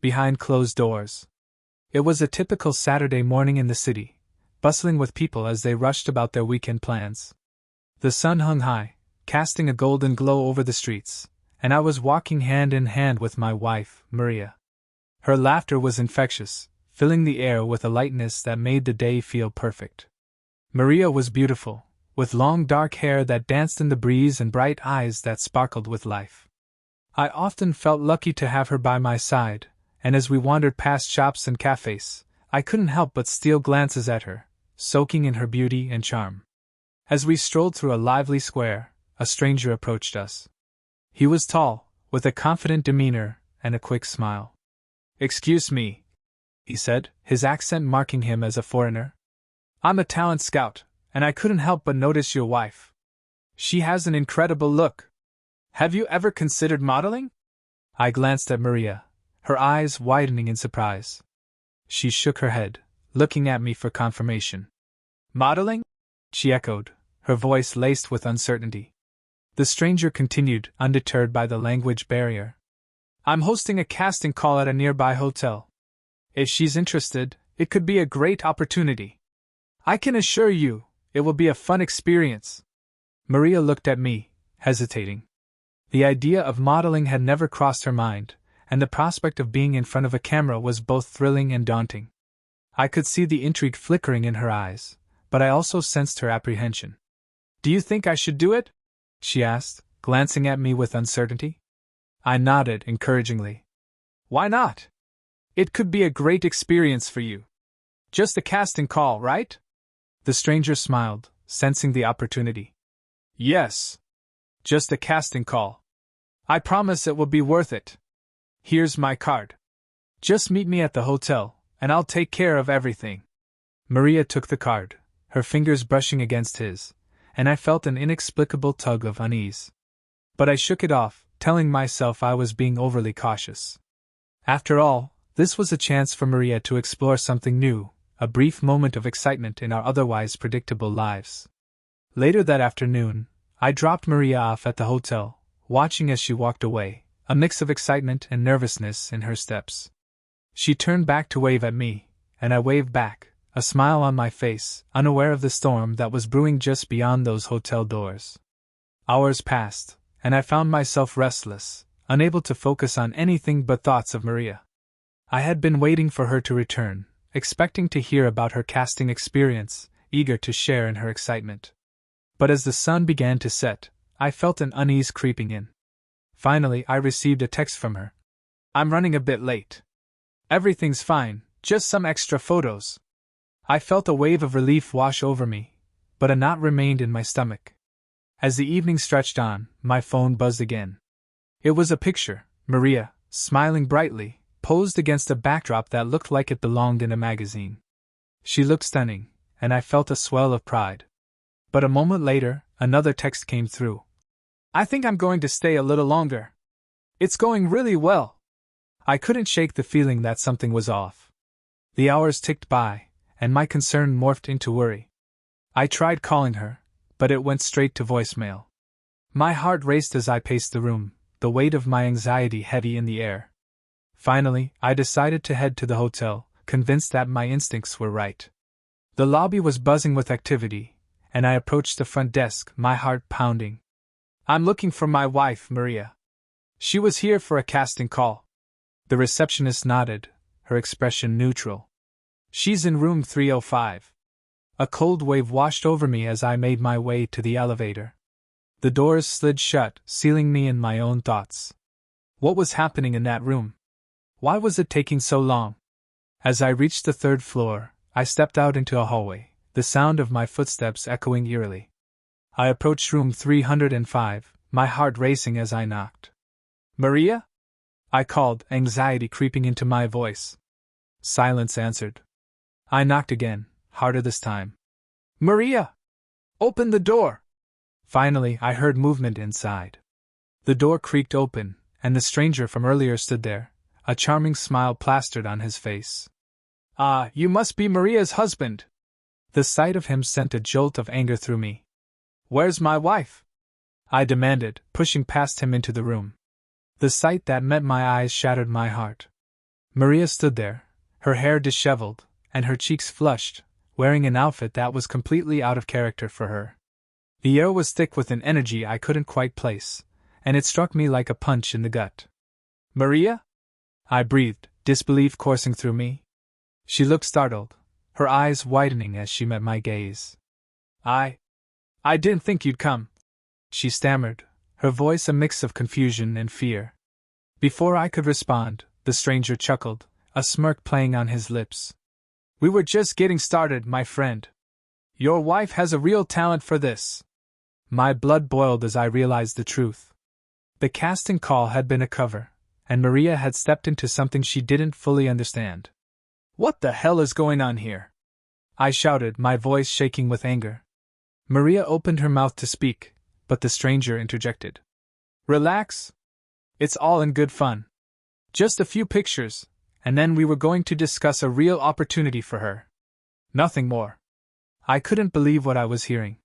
behind closed doors. It was a typical Saturday morning in the city, bustling with people as they rushed about their weekend plans. The sun hung high, casting a golden glow over the streets, and I was walking hand in hand with my wife, Maria. Her laughter was infectious, filling the air with a lightness that made the day feel perfect. Maria was beautiful, with long dark hair that danced in the breeze and bright eyes that sparkled with life. I often felt lucky to have her by my side, and as we wandered past shops and cafes, I couldn't help but steal glances at her, soaking in her beauty and charm. As we strolled through a lively square, a stranger approached us. He was tall, with a confident demeanor and a quick smile. "Excuse me," he said, his accent marking him as a foreigner. "I'm a talent scout, and I couldn't help but notice your wife. She has an incredible look. Have you ever considered modeling?" I glanced at Maria, her eyes widening in surprise. She shook her head, looking at me for confirmation. "Modeling?" she echoed, her voice laced with uncertainty. The stranger continued, undeterred by the language barrier. "I'm hosting a casting call at a nearby hotel. If she's interested, it could be a great opportunity. I can assure you, it will be a fun experience." Maria looked at me, hesitating. The idea of modeling had never crossed her mind, and the prospect of being in front of a camera was both thrilling and daunting. I could see the intrigue flickering in her eyes, but I also sensed her apprehension. "Do you think I should do it?" she asked, glancing at me with uncertainty. I nodded encouragingly. "Why not? It could be a great experience for you. Just a casting call, right?" The stranger smiled, sensing the opportunity. "Yes. Just a casting call. I promise it will be worth it. Here's my card. Just meet me at the hotel, and I'll take care of everything." Maria took the card, her fingers brushing against his, and I felt an inexplicable tug of unease. But I shook it off, telling myself I was being overly cautious. After all, this was a chance for Maria to explore something new, a brief moment of excitement in our otherwise predictable lives. Later that afternoon, I dropped Maria off at the hotel, watching as she walked away, a mix of excitement and nervousness in her steps. She turned back to wave at me, and I waved back, a smile on my face, unaware of the storm that was brewing just beyond those hotel doors. Hours passed, and I found myself restless, unable to focus on anything but thoughts of Maria. I had been waiting for her to return, expecting to hear about her casting experience, eager to share in her excitement. But as the sun began to set, I felt an unease creeping in. Finally, I received a text from her. "I'm running a bit late. Everything's fine, just some extra photos." I felt a wave of relief wash over me, but a knot remained in my stomach. As the evening stretched on, my phone buzzed again. It was a picture, Maria, smiling brightly, posed against a backdrop that looked like it belonged in a magazine. She looked stunning, and I felt a swell of pride. But a moment later, another text came through. "I think I'm going to stay a little longer. It's going really well." I couldn't shake the feeling that something was off. The hours ticked by, and my concern morphed into worry. I tried calling her, but it went straight to voicemail. My heart raced as I paced the room, the weight of my anxiety heavy in the air. Finally, I decided to head to the hotel, convinced that my instincts were right. The lobby was buzzing with activity, and I approached the front desk, my heart pounding. "I'm looking for my wife, Maria. She was here for a casting call." The receptionist nodded, her expression neutral. "She's in room 305. A cold wave washed over me as I made my way to the elevator. The doors slid shut, sealing me in my own thoughts. What was happening in that room? Why was it taking so long? As I reached the third floor, I stepped out into a hallway, the sound of my footsteps echoing eerily. I approached room 305, my heart racing as I knocked. "Maria?" I called, anxiety creeping into my voice. Silence answered. I knocked again, harder this time. "Maria! Open the door!" Finally, I heard movement inside. The door creaked open, and the stranger from earlier stood there, a charming smile plastered on his face. "Ah, you must be Maria's husband!" The sight of him sent a jolt of anger through me. "Where's my wife?" I demanded, pushing past him into the room. The sight that met my eyes shattered my heart. Maria stood there, her hair disheveled, and her cheeks flushed, wearing an outfit that was completely out of character for her. The air was thick with an energy I couldn't quite place, and it struck me like a punch in the gut. "Maria?" I breathed, disbelief coursing through me. She looked startled, her eyes widening as she met my gaze. I didn't think you'd come," she stammered, her voice a mix of confusion and fear. Before I could respond, the stranger chuckled, a smirk playing on his lips. "We were just getting started, my friend. Your wife has a real talent for this." My blood boiled as I realized the truth. The casting call had been a cover, and Maria had stepped into something she didn't fully understand. "What the hell is going on here?" I shouted, my voice shaking with anger. Maria opened her mouth to speak, but the stranger interjected. "Relax. It's all in good fun. Just a few pictures, and then we were going to discuss a real opportunity for her. Nothing more." I couldn't believe what I was hearing.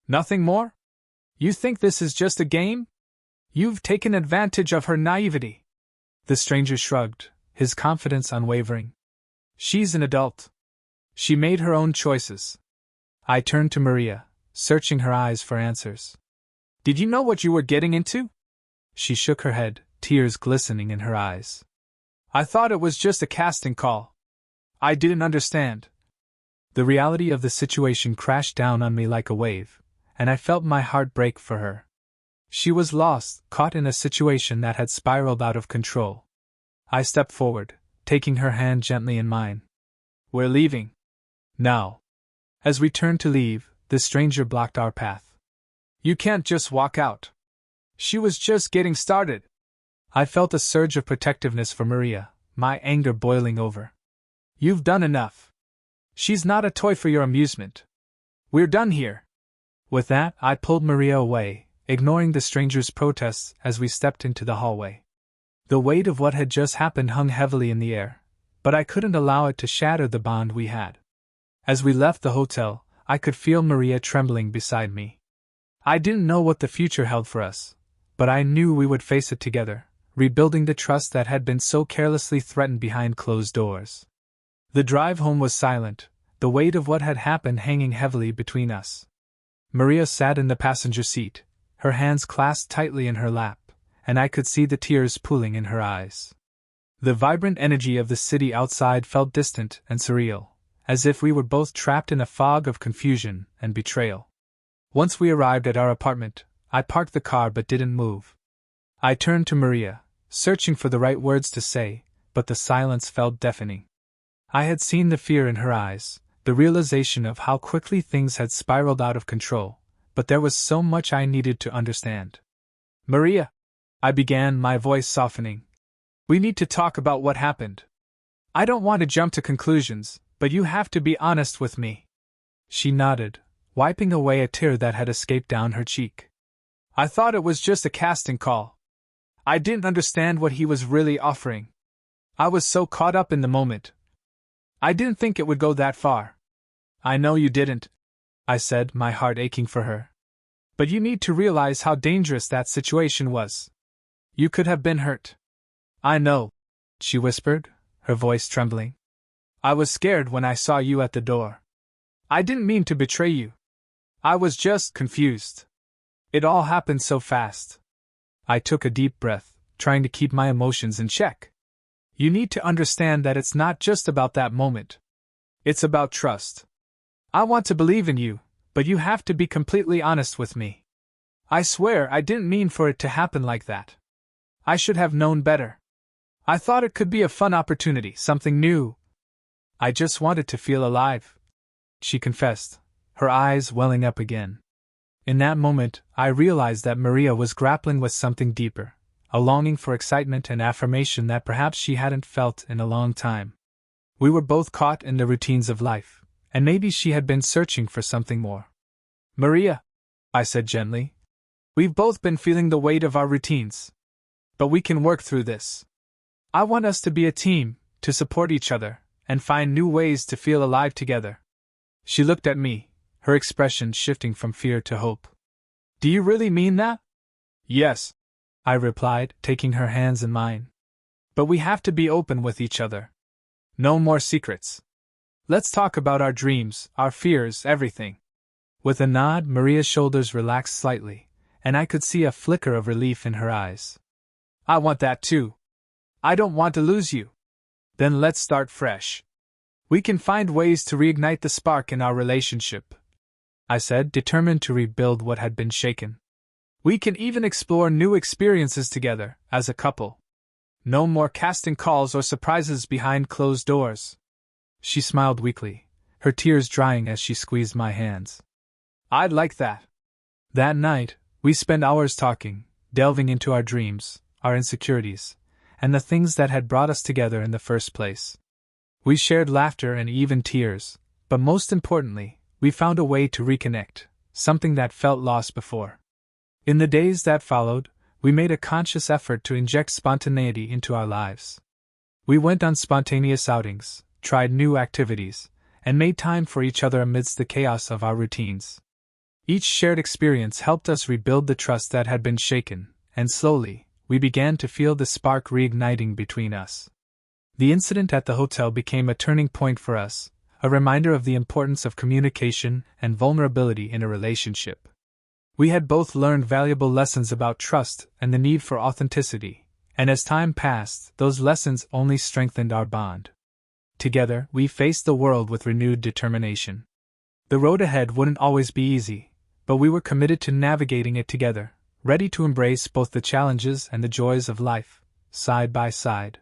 "Nothing more? You think this is just a game? You've taken advantage of her naivety." The stranger shrugged, his confidence unwavering. "She's an adult. She made her own choices." I turned to Maria, searching her eyes for answers. "Did you know what you were getting into?" She shook her head, tears glistening in her eyes. "I thought it was just a casting call. I didn't understand." The reality of the situation crashed down on me like a wave, and I felt my heart break for her. She was lost, caught in a situation that had spiraled out of control. I stepped forward, taking her hand gently in mine. "We're leaving. Now." As we turned to leave, the stranger blocked our path. "You can't just walk out. She was just getting started." I felt a surge of protectiveness for Maria, my anger boiling over. "You've done enough. She's not a toy for your amusement. We're done here." With that, I pulled Maria away, ignoring the stranger's protests as we stepped into the hallway. The weight of what had just happened hung heavily in the air, but I couldn't allow it to shatter the bond we had. As we left the hotel, I could feel Maria trembling beside me. I didn't know what the future held for us, but I knew we would face it together, rebuilding the trust that had been so carelessly threatened behind closed doors. The drive home was silent, the weight of what had happened hanging heavily between us. Maria sat in the passenger seat, her hands clasped tightly in her lap, and I could see the tears pooling in her eyes. The vibrant energy of the city outside felt distant and surreal, as if we were both trapped in a fog of confusion and betrayal. Once we arrived at our apartment, I parked the car but didn't move. I turned to Maria, searching for the right words to say, but the silence felt deafening. I had seen the fear in her eyes, the realization of how quickly things had spiraled out of control, but there was so much I needed to understand. "Maria," I began, my voice softening, "we need to talk about what happened. I don't want to jump to conclusions, but you have to be honest with me." She nodded, wiping away a tear that had escaped down her cheek. "I thought it was just a casting call. I didn't understand what he was really offering. I was so caught up in the moment. I didn't think it would go that far." "I know you didn't," I said, my heart aching for her. "But you need to realize how dangerous that situation was. You could have been hurt." "I know," she whispered, her voice trembling. "I was scared when I saw you at the door. I didn't mean to betray you. I was just confused. It all happened so fast." I took a deep breath, trying to keep my emotions in check. "You need to understand that it's not just about that moment. It's about trust. I want to believe in you, but you have to be completely honest with me. I swear I didn't mean for it to happen like that. I should have known better. I thought it could be a fun opportunity, something new. I just wanted to feel alive," she confessed, her eyes welling up again. In that moment, I realized that Maria was grappling with something deeper, a longing for excitement and affirmation that perhaps she hadn't felt in a long time. We were both caught in the routines of life, and maybe she had been searching for something more. "Maria," I said gently, "we've both been feeling the weight of our routines. But we can work through this. I want us to be a team, to support each other, and find new ways to feel alive together." She looked at me, her expression shifting from fear to hope. "Do you really mean that?" "Yes," I replied, taking her hands in mine. But we have to be open with each other. No more secrets. Let's talk about our dreams, our fears, everything. With a nod, Maria's shoulders relaxed slightly, and I could see a flicker of relief in her eyes. I want that too. I don't want to lose you. Then let's start fresh. We can find ways to reignite the spark in our relationship, I said, determined to rebuild what had been shaken. We can even explore new experiences together, as a couple. No more casting calls or surprises behind closed doors. She smiled weakly, her tears drying as she squeezed my hands. I'd like that. That night, we spent hours talking, delving into our dreams, our insecurities, and the things that had brought us together in the first place. We shared laughter and even tears, but most importantly, we found a way to reconnect, something that felt lost before. In the days that followed, we made a conscious effort to inject spontaneity into our lives. We went on spontaneous outings, tried new activities, and made time for each other amidst the chaos of our routines. Each shared experience helped us rebuild the trust that had been shaken, and slowly, we began to feel the spark reigniting between us. The incident at the hotel became a turning point for us, a reminder of the importance of communication and vulnerability in a relationship. We had both learned valuable lessons about trust and the need for authenticity, and as time passed, those lessons only strengthened our bond. Together, we faced the world with renewed determination. The road ahead wouldn't always be easy, but we were committed to navigating it together, ready to embrace both the challenges and the joys of life, side by side.